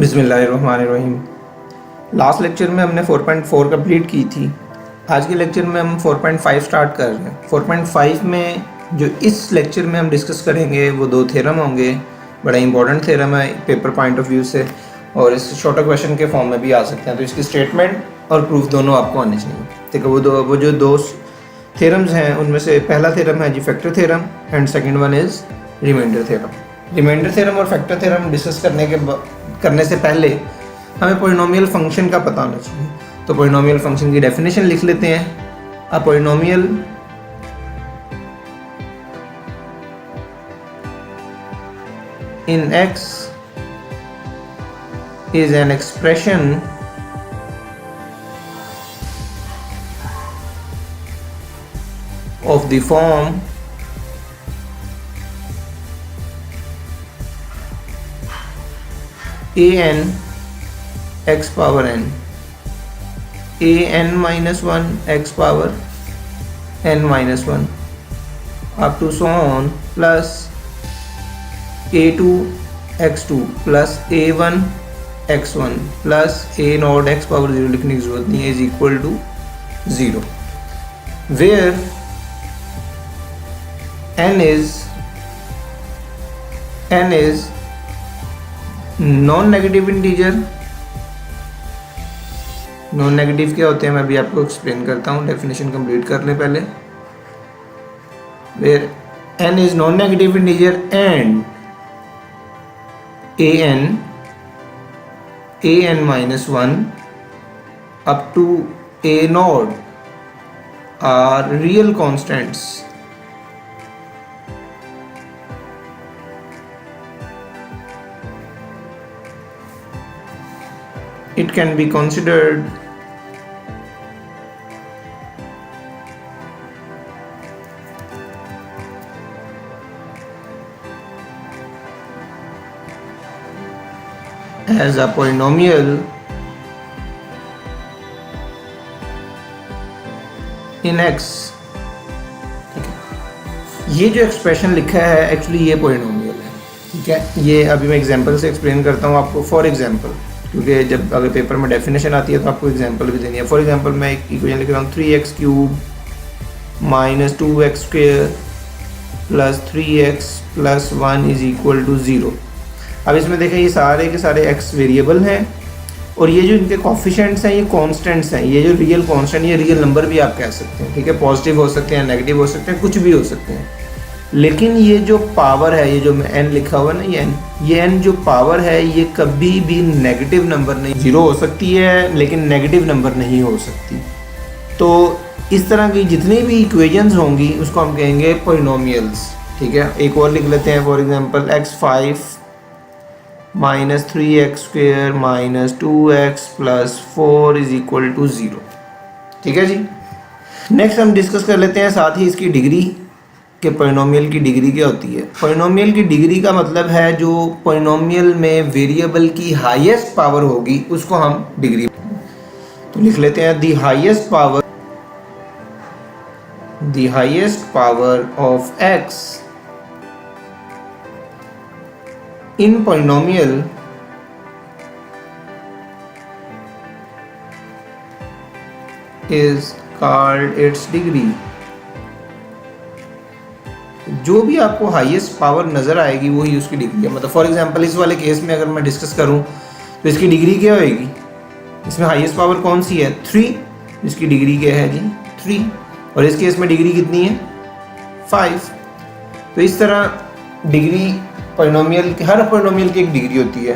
बिस्मिल्लाहिर्रहमानिर्रहीम। Last lecture में हमने 4.4 कंप्लीट की थी। आज के लेक्चर में हम 4.5 स्टार्ट कर रहे हैं। 4.5 में जो इस लेक्चर में हम डिस्कस करेंगे वो दो थ्योरम होंगे। बड़ा इंपॉर्टेंट थ्योरम है पेपर पॉइंट ऑफ व्यू से, और इस शॉर्टर क्वेश्चन के फॉर्म में भी आ सकते हैं। तो इसकी स्टेटमेंट और प्रूफ दोनों आपको आने चाहिए। ठीक है, वो जो दो थ्योरम्स हैं उनमें से पहला थ्योरम है जी factor theorem and second one is remainder theorem. Remainder theorem और फैक्टर थ्योरम डिस्कस करने से पहले हमें पॉलिनोमियल फंक्शन का पता होना चाहिए। तो पॉलिनोमियल फंक्शन की डेफिनेशन लिख लेते हैं। A polynomial in x is an expression of the form an x power n, an minus 1 x power n minus 1 up to so on plus a2 x2 plus a1 x1 plus a naught x power 0 लिखने की जरूरत नहीं है is equal to 0, where n is non negative integer. Non negative क्या होते हैं मैं भी आपको एक्सप्लेन करता हूँ, डेफिनेशन कंप्लीट कर ले पहले। Where n is non negative integer and an minus 1 up to a naught are real constants. It can be considered as a polynomial in x। ठीक है, ये जो एक्सप्रेशन लिखा है एक्चुअली ये पॉलिनोमियल है। ठीक है, ये अभी मैं एग्जांपल से एक्सप्लेन करता हूँ आपको। फॉर एग्जांपल, क्योंकि जब अगर पेपर में डेफिनेशन आती है तो आपको एग्जांपल भी देनी है। फॉर एग्जांपल मैं एक इक्वेशन लिख रहा हूँ 3x cube minus 2x square plus 3x plus 1 is equal to 0। अब इसमें देखें ये सारे के सारे x वेरिएबल हैं और ये जो इनके कोफिशिएंट्स हैं ये कांस्टेंट्स हैं। ये जो रियल कांस्टेंट, ये रियल नंबर भी आप कह सकते हैं। ठीक है, पॉजिटिव हो सकते हैं, नेगेटिव हो सकते हैं, कुछ भी हो सकते हैं। लेकिन ये जो पावर है, ये जो n लिखा हुआ ना, ये n जो पावर है ये कभी भी नेगेटिव नंबर नहीं, 0 हो सकती है लेकिन नेगेटिव नंबर नहीं हो सकती। तो इस तरह की जितनी भी इक्वेशंस होंगी उसको हम कहेंगे पॉलिनोमियल्स। ठीक है, एक और लिख लेते हैं। For example x5 minus 3x square minus 2x plus 4 is equal to 0। ठीक है जी, नेक्स्ट हम डिस्कस कर लेते हैं साथ ही इसकी डिग्री कि पॉलिनोमियल की डिग्री क्या होती है। पॉलिनोमियल की डिग्री का मतलब है जो पॉलिनोमियल में वेरिएबल की हाईएस्ट पावर होगी उसको हम डिग्री। तो लिख लेते हैं the highest power of x in polynomial is called its degree. जो भी आपको हाईएस्ट पावर नज़र आएगी वही उसकी डिग्री है। मतलब फॉर एग्जांपल इस वाले केस में अगर मैं डिस्कस करूं तो इसकी डिग्री क्या होएगी, इसमें हाईएस्ट पावर कौन सी है 3, इसकी डिग्री क्या है जी 3, और इस केस में डिग्री कितनी है 5। तो इस तरह डिग्री पॉलिनोमियल, हर पॉलिनोमियल की एक डिग्री होती है।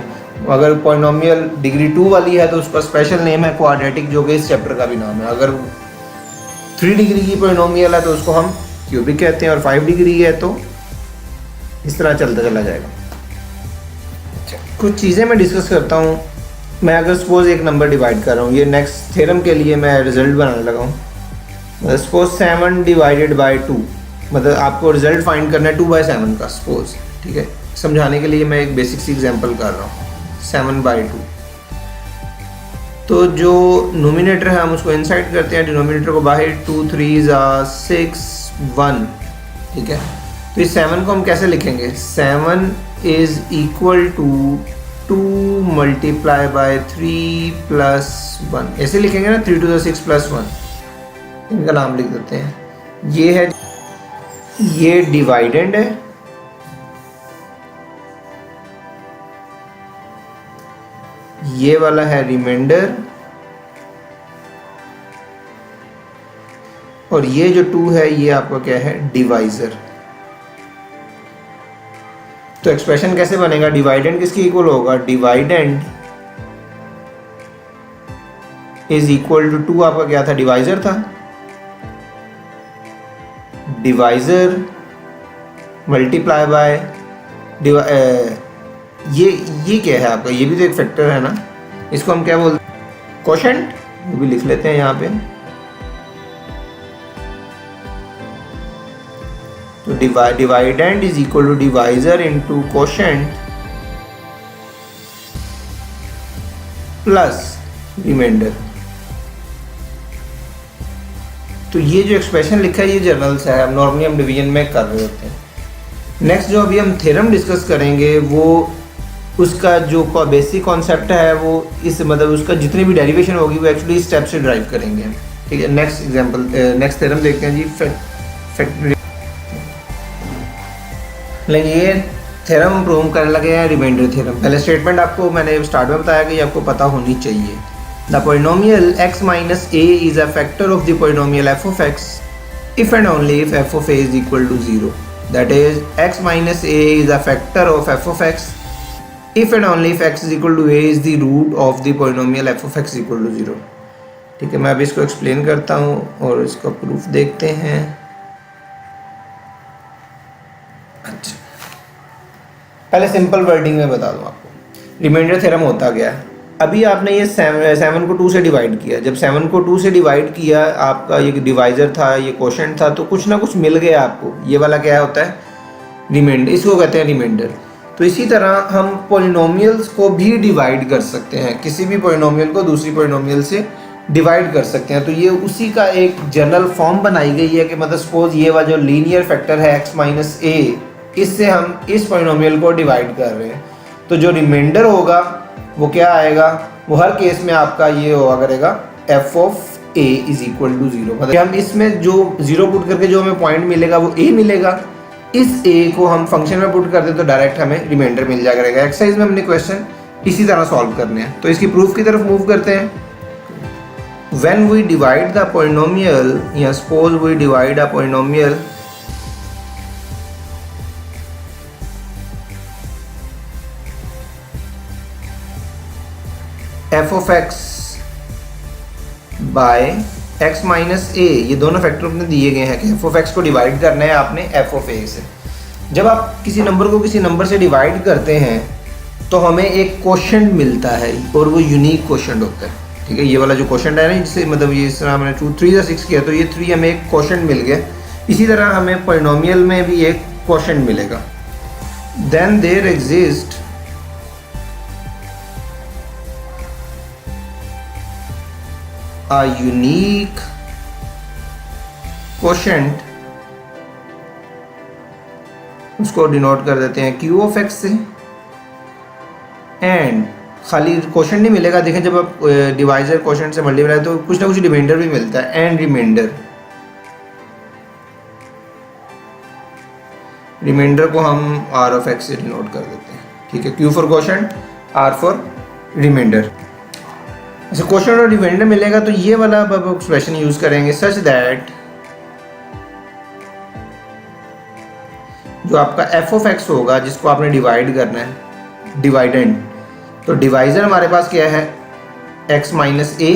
अगर पॉलिनोमियल डिग्री 2 वाली है तो उसका स्पेशल नेम है क्वाड्रेटिक, जो कि इस चैप्टर का भी नाम है। अगर 3 डिग्री की पॉलिनोमियल है तो उसको हम क्यूबिक कहते हैं, और 5 डिग्री है तो इस तरह चलता चला जाएगा। अच्छा, कुछ चीज़ें मैं डिस्कस करता हूँ। मैं अगर सपोज एक नंबर डिवाइड कर रहा हूँ, ये नेक्स्ट थ्योरम के लिए मैं रिजल्ट बनाने लगा हूँ। मतलब सपोज 7 डिवाइडेड बाई 2, मतलब आपको रिजल्ट फाइंड करना है 2/7 का सपोज। ठीक है, समझाने के लिए मैं एक बेसिक सी एग्जांपल कर रहा हूँ 7/2। तो जो नोमिनेटर है हम उसको इनसाइड करते हैं, डिनोमिनेटर को बाहर। 2 3 6 1। ठीक है, तो इस 7 को हम कैसे लिखेंगे, 7 is equal to 2 multiply by 3 plus 1, ऐसे लिखेंगे ना, 3 to the 6 प्लस 1, इनका नाम लिख देते हैं। ये है, ये डिवाइडेंड है, ये वाला है रिमाइंडर, और ये जो 2 है ये आपका क्या है, डिवाइजर। तो एक्सप्रेशन कैसे बनेगा, डिवाइडेंड किसके इक्वल होगा, डिवाइडेंड इज इक्वल टू 2 आपका क्या था, डिवाइजर था, डिवाइजर मल्टीप्लाई बाय ये क्या है आपका, ये भी तो एक फैक्टर है ना, इसको हम क्या बोलते हैं, कोशेंट, वो भी लिख लेते हैं यहाँ पे। तो dividend is equal to divisor into quotient plus remainder. तो ये जो एक्सप्रेशन लिखा है ये जर्नल्स है, नॉर्मली हम डिवीजन में कर रहे होते हैं। नेक्स्ट जो अभी हम थ्योरम डिस्कस करेंगे वो उसका जो बेसिक कॉन्सेप्ट है वो इस मतलब उसका जितनी भी डेरिवेशन होगी वो एक्चुअली इस स्टेप से ड्राइव करेंगे। ठीक है, नेक्स्ट एग्जांपल, नेक्स्ट थ्योरम देखते हैं जी। लेकिन ये थ्योरम हम प्रूव करने लगे हैं रिमाइंडर थ्योरम। पहले स्टेटमेंट आपको मैंने स्टार्ट में बताया कि ये आपको पता होनी चाहिए। The polynomial x minus a is a factor of the polynomial f of x if and only if f of a is equal to 0. That is x minus a is a factor of f of x if and only if x is equal to a is the root of the polynomial f of x equal to 0. ठीक है, मैं अभी इसको explain करता हूँ और इसका proof देखते हैं। अच्छा, पहले सिंपल वर्डिंग में बता दूँ आपको रिमाइंडर थ्योरम होता क्या है। अभी आपने ये 7 को 2 से डिवाइड किया, जब 7 को 2 से डिवाइड किया आपका ये डिवाइजर था, ये कोशेंट था, तो कुछ ना कुछ मिल गया आपको। ये वाला क्या होता है, रिमाइंडर, इसको कहते हैं रिमाइंडर। तो इसी तरह हम पोलिनोमियल्स को भी डिवाइड कर सकते हैं, किसी भी पोलिनोमियल को दूसरी पोलिनोमियल से डिवाइड कर सकते हैं। तो ये उसी का एक जनरल फॉर्म बनाई गई है कि मतलब सपोज ये वाला जो लीनियर फैक्टर है x माइनस a, इससे हम इस पोलिनोमियल को डिवाइड कर रहे हैं। तो जो रिमाइंडर होगा वो क्या आएगा, वो हर केस में आपका ये हुआ करेगा f of a is equal to 0। मतलब हम इसमें जो 0 पुट करके जो हमें पॉइंट मिलेगा वो a मिलेगा, इस a को हम फंक्शन में पुट कर दें तो डायरेक्ट हमें रिमाइंडर मिल जाया करेगा। एक्सरसाइज में हमने क्वेश्चन इसी तरह सॉल्व करने हैं। तो इसकी प्रूफ की तरफ मूव करते हैं। When we divide the polynomial, या suppose we divide a polynomial f of x by x minus a, ये दोनों फैक्टर अपने दिए गए हैं कि f of x को डिवाइड करना है आपने f of a से। जब आप किसी नंबर को किसी नंबर से डिवाइड करते हैं तो हमें एक क्वोशेंट मिलता है और वो यूनिक क्वोशेंट होता है। ठीक है, ये वाला जो क्वोशेंट है ना, जिससे मतलब ये इस तरह हमने 3 या 6 किया तो ये 3 हमें एक क्वोशेंट मिल गया। इसी तरह हमें पोलिनोमियल में भी एक क्वोशेंट मिलेगा। Then there exist a unique quotient, उसको डिनोट कर देते हैं q ऑफ x से। एंड खाली क्वोशेंट नहीं मिलेगा, देखें जब आप डिवाइजर क्वोशेंट से मल्टीप्लाई तो कुछ ना कुछ रिमाइंडर भी मिलता है। एंड रिमाइंडर को हम r ऑफ x से डिनोट कर देते हैं। ठीक है, q for quotient, r for remainder. ऐसे क्वोशेंट और रिमाइंडर मिलेगा तो ये वाला अब एक्सप्रेशन यूज करेंगे सच दैट जो आपका f ऑफ x होगा जिसको आपने डिवाइड करना है, डिवाइडेंड, तो डिवाइजर हमारे पास क्या है x माइनस a,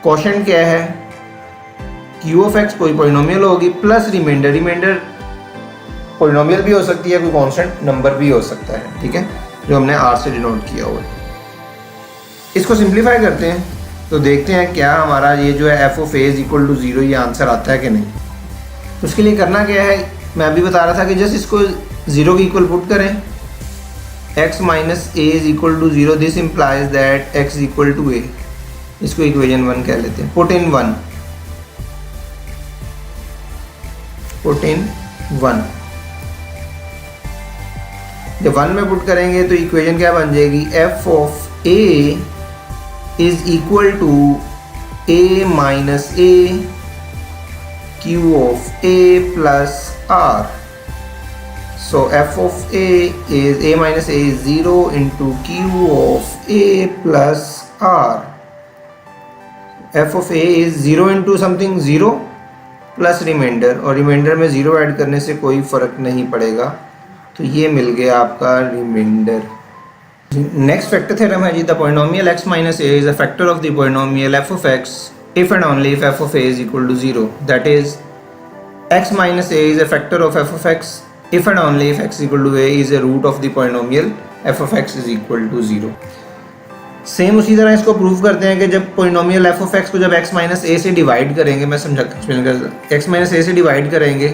क्वोशेंट क्या है q ऑफ x, कोई पोलिनोमियल होगी, प्लस रिमाइंडर। रिमाइंडर पोलिनोमियल भी हो सकती है, कोई कांस्टेंट नंबर भी हो सकता है। ठीक है, जो हमने r से डिनोट किया हुआ है। इसको सिंप्लीफाई करते हैं तो देखते हैं क्या हमारा ये जो है f of a is equal to 0 ये आंसर आता है कि नहीं। तो उसके लिए करना क्या है, मैं अभी बता रहा था कि जस्ट इसको 0 के इक्वल पुट करें, x minus a is equal to 0, this implies that x is equal to a। इसको इक्वेशन 1 कह लेते हैं। पुट इन 1, जब 1 में पुट करेंगे तो इक्वेशन क्या बन जाएगी, f of a is equal to A minus a q of a plus r. So f of a is a minus a is 0 into q of a plus r. f of a is 0 into something 0 plus remainder, और reminder में 0 add करने से कोई फ़र्क नहीं पड़ेगा, तो ये मिल गया आपका रिमाइंडर. नेक्स्ट फैक्टर थ्योरम है जी. The polynomial x minus a is a factor of the polynomial f of x if and only if f of a is equal to 0. That is x minus a is a factor of f of x if and only if x equal to a is a root of the polynomial f of x is equal to 0. Same उसी तरह इसको prove करते हैं कि जब polynomial f of x को जब x minus ए से डिवाइड करेंगे, मैं समझा एक्सप्लेन कर, x माइनस ए से डिवाइड करेंगे,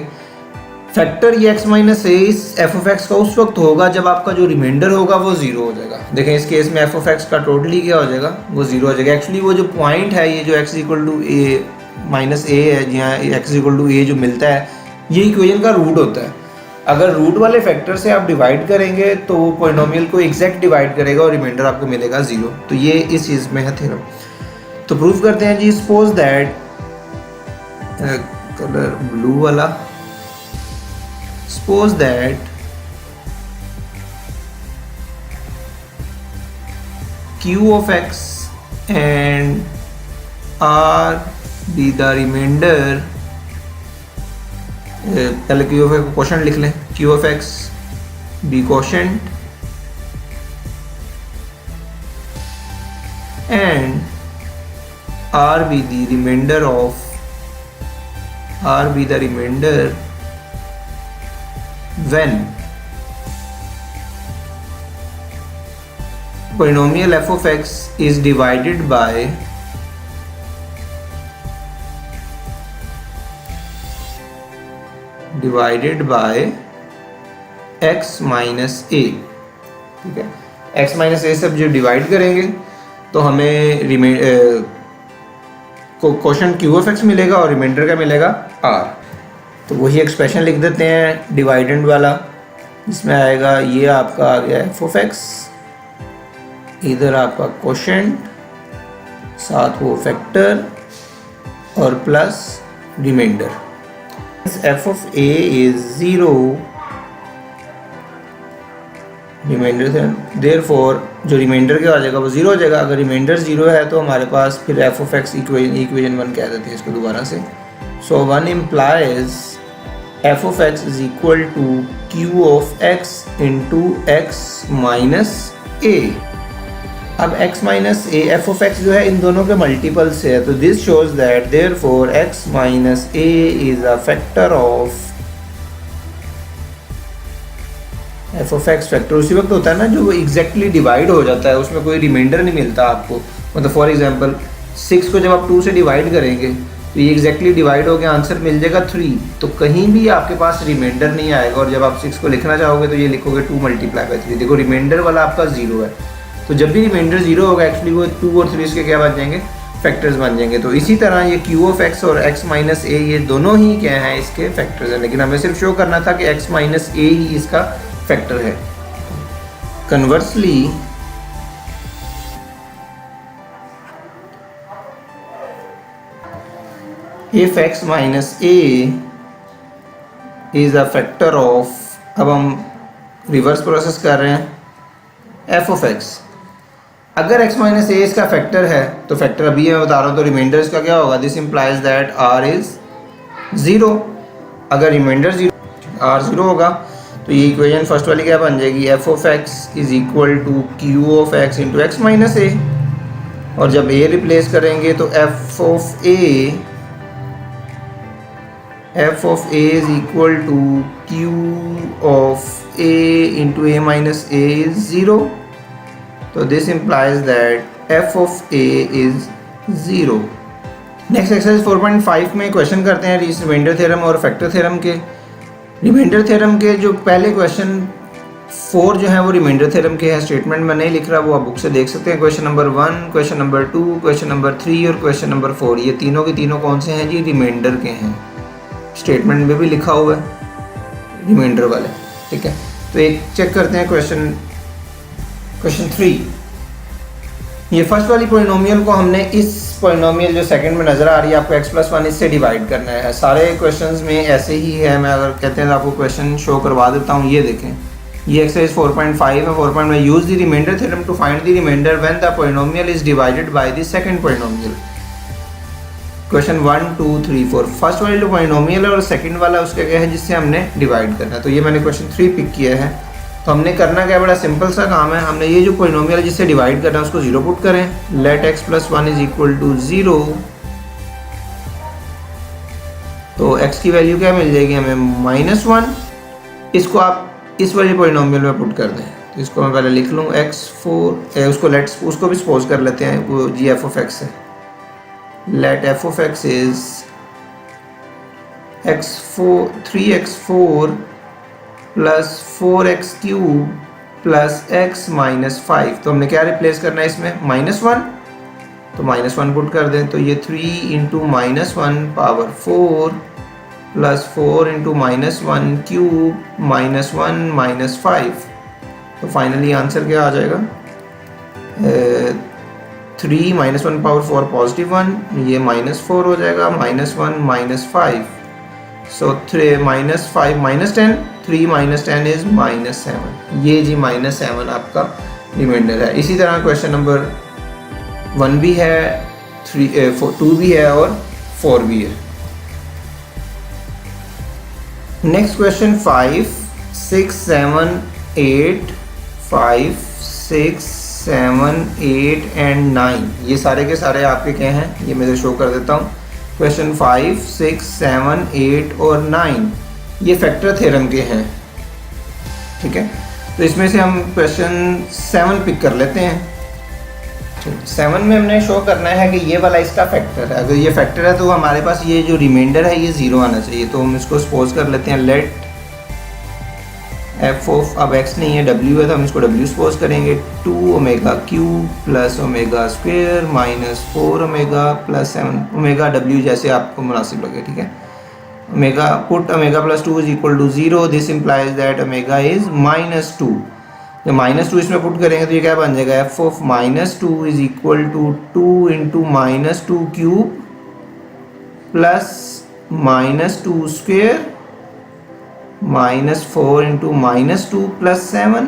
फैक्टर ये x माइनस ए इस f of x का उस वक्त होगा जब आपका जो रिमाइंडर होगा वो 0 हो जाएगा. देखें इस केस में f of x का टोटली क्या हो जाएगा, वो 0 हो जाएगा. एक्चुअली वो जो पॉइंट है ये जो x equal to A minus A है, जहाँ x इक्वल टू ए जो मिलता है, ये इक्वेशन का रूट होता है. अगर रूट वाले फैक्टर से आप डिवाइड करेंगे तो वो पॉलिनोमियल को एग्जैक्ट डिवाइड करेगा और रिमाइंडर आपको मिलेगा 0. तो ये इस चीज़ में है थ्योरम. तो प्रूफ करते हैं जी. सपोज दैट कलर ब्लू वाला, suppose that q of x and r be the remainder. पहले क्यू ऑफ एक्स क्वोशंट लिख लें. Q of X be quotient and R be the remainder of, R be the remainder when polynomial F of X is divided by x minus A. ठीक है, x minus ए से जब divide करेंगे तो हमें quotient q of x मिलेगा और reminder का मिलेगा r. तो वही एक्सप्रेशन लिख देते हैं डिवाइडेंड वाला, जिसमें आएगा ये आपका आ गया f ऑफ x, इधर आपका क्वोशंट, साथ वो फैक्टर और plus remainder. f of a is 0 remainder से, therefore जो रिमाइंडर क्या हो जाएगा वो 0 हो जाएगा. अगर रिमाइंडर 0 है तो हमारे पास फिर f of x इक्वेशन 1 कह देते हैं इसको दोबारा से. सो 1 implies f of x is equal to q of x into x minus a. अब x minus A F of x जो है इन दोनों के मल्टीपल से है, तो this shows that therefore x minus A is a factor of F of x. Factor उसी वक्त होता है ना जो एग्जैक्टली डिवाइड हो जाता है, उसमें कोई रिमाइंडर नहीं मिलता आपको. मतलब फॉर एग्जांपल 6 को जब आप 2 से डिवाइड करेंगे तो ये एग्जैक्टली डिवाइड हो गया, आंसर मिल जाएगा 3. तो कहीं भी आपके पास रिमाइंडर नहीं आएगा, और जब आप 6 को लिखना चाहोगे तो ये लिखोगे 2 मल्टीप्लाई बाई 3. देखो रिमाइंडर वाला आपका 0 है, तो जब भी रिमाइंडर 0 होगा एक्चुअली वो 2 और 3 के क्या बन जाएंगे, फैक्टर्स बन जाएंगे. तो इसी तरह ये q ऑफ x और x माइनस ए ये दोनों ही क्या हैं, इसके फैक्टर्स हैं. लेकिन हमें सिर्फ शो करना था कि x माइनस ए ही इसका फैक्टर है. Conversely if x minus A is a factor of, अब हम रिवर्स प्रोसेस कर रहे हैं f ऑफ x. अगर x माइनस ए इसका फैक्टर है तो फैक्टर अभी मैं बता रहा हूँ, तो रिमाइंडर इसका क्या होगा, this implies that r is 0. अगर रिमाइंडर 0 r 0 होगा तो ये इक्वेशन फर्स्ट वाली क्या बन जाएगी, f of x is equal to q of x into X minus A. और जब a रिप्लेस करेंगे तो f of a is equal to q of a into a minus a is 0. तो this implies that f of a is 0. Next exercise 4.5 में question करते हैं remainder theorem और factor theorem के. रिमाइंडर थ्योरम के जो पहले क्वेश्चन 4 जो है वो रिमाइंडर थ्योरम के हैं, स्टेटमेंट में नहीं लिख रहा, वो आप बुक से देख सकते हैं. Question number 1, question number 2, question number 3 और क्वेश्चन नंबर 4, ये तीनों के तीनों कौन से हैं जी, रिमाइंडर के हैं. स्टेटमेंट में भी लिखा हुआ है रिमाइंडर वाले. ठीक है, तो एक चेक करते हैं क्वेश्चन 3। ये फर्स्ट वाली पोलिनोमियल को हमने इस पोलिनोमियल जो सेकंड में नज़र आ रही है आपको x+1 इससे डिवाइड करना है। सारे क्वेश्चंस में ऐसे ही है। मैं अगर कहते हैं तो आपको क्वेश्चन शो करवा देता हूँ। ये देखें, ये एक्सरसाइज 4.5 है। 4. में use the remainder theorem to find the remainder when the polynomial is divided by the second polynomial. Question 1, 2, 3, 4 first वाली जो पोलिनोमियल है और सेकंड वाला उसका क्या है जिससे हमने डिवाइड करना है। तो ये मैंने क्वेश्चन 3 पिक किया है। तो हमने करना क्या, बड़ा सिंपल सा काम है। हमने ये जो पोलिनोमियल जिससे डिवाइड करना है उसको 0 पुट करें। Let x+1 is equal to 0। तो x की वैल्यू क्या मिल जाएगी हमें, -1। इसको आप इस वाले पोलिनोमियल में पुट कर दें। तो इसको मैं पहले लिख लूँ x4, उसको भी सपोज कर लेते हैं वो जी f(x) है। Let f(x) is 3x4 plus 4x³ plus x minus 5। तो हमने क्या रिप्लेस करना है इसमें, -1। तो -1 पुट कर दें। तो ये 3 into -1 power 4 plus 4 into -1 cube -1 minus 5। तो फाइनली आंसर क्या आ जाएगा, 3 -1 पावर 4 +1, ये -4 हो जाएगा, -1 -5। सो 3 -5 -10, 3 -10 इज -7। ये जी -7 आपका रिमाइंडर है। इसी तरह क्वेश्चन नंबर 1 भी है, 2 भी है और 4 भी है। नेक्स्ट क्वेश्चन 5, 6, 7, 8, 5, 6, 7, 8 एंड 9 ये सारे के सारे आपके क्या हैं, ये मैं शो कर देता हूँ। क्वेश्चन 5, 6, 7, 8 और 9 ये फैक्टर थ्योरम के हैं, ठीक है। तो इसमें से हम क्वेश्चन 7 पिक कर लेते हैं। 7 में हमने शो करना है कि ये वाला इसका फैक्टर है। अगर ये फैक्टर है तो हमारे पास ये जो रिमाइंडर है ये 0 आना चाहिए। तो हम इसको सपोज कर लेते हैं। लेट f ऑफ, अब x नहीं है w है तो हम इसको w सपोज करेंगे। 2 omega cube plus omega square minus 4 omega plus 7 omega w जैसे आपको मुनासिब लगे, ठीक है। Omega put omega plus 2 is equal to 0। This implies that omega is -2। जब -2 इसमें पुट करेंगे तो ये क्या बन जाएगा, f of -2 is equal to 2 into -2 cube plus -2 square -4 into -2 plus 7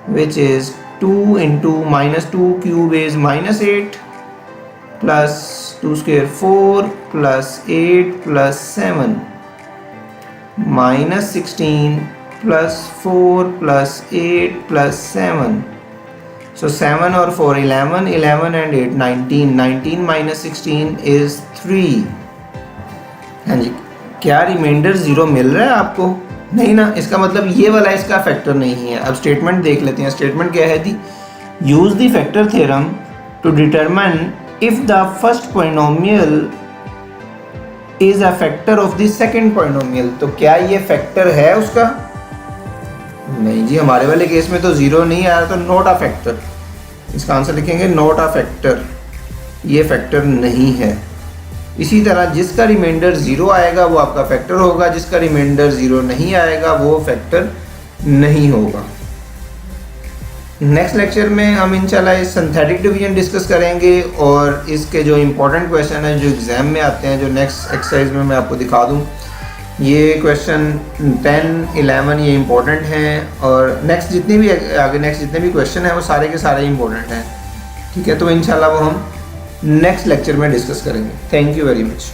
which is 2 into -2 cube is -8 plus 2 square 4 plus 8 plus 7 -16 plus 4 plus 8 plus 7। So 7 और 4 11, 11 and 8 19, 19 minus 16 is 3। हाँ जी, क्या रिमाइंडर 0 मिल रहा है आपको? नहीं ना, इसका मतलब ये वाला इसका फैक्टर नहीं है। अब स्टेटमेंट देख लेते हैं। स्टेटमेंट क्या है दी, use the factor theorem to determine if the first polynomial is a factor of the second polynomial. तो क्या ये फैक्टर है उसका? नहीं जी, हमारे वाले केस में तो 0 नहीं आया, तो नॉट अ फैक्टर। इसका आंसर लिखेंगे नॉट अ फैक्टर, ये फैक्टर नहीं है। इसी तरह जिसका रिमाइंडर 0 आएगा वो आपका फैक्टर होगा, जिसका रिमाइंडर 0 नहीं आएगा वो फैक्टर नहीं होगा। नेक्स्ट लेक्चर में हम इंशाल्लाह सिंथेटिक डिवीजन डिस्कस करेंगे और इसके जो इम्पोर्टेंट क्वेश्चन है जो एग्ज़ाम में आते हैं, जो नेक्स्ट एक्सरसाइज में मैं आपको दिखा दूँ। ये क्वेश्चन 10, 11 ये इम्पोर्टेंट हैं और नेक्स्ट जितने भी क्वेश्चन हैं वो सारे के सारे इम्पोर्टेंट हैं, ठीक है। तो इंशाल्लाह वो हम नेक्स्ट लेक्चर में डिस्कस करेंगे। Thank you very much.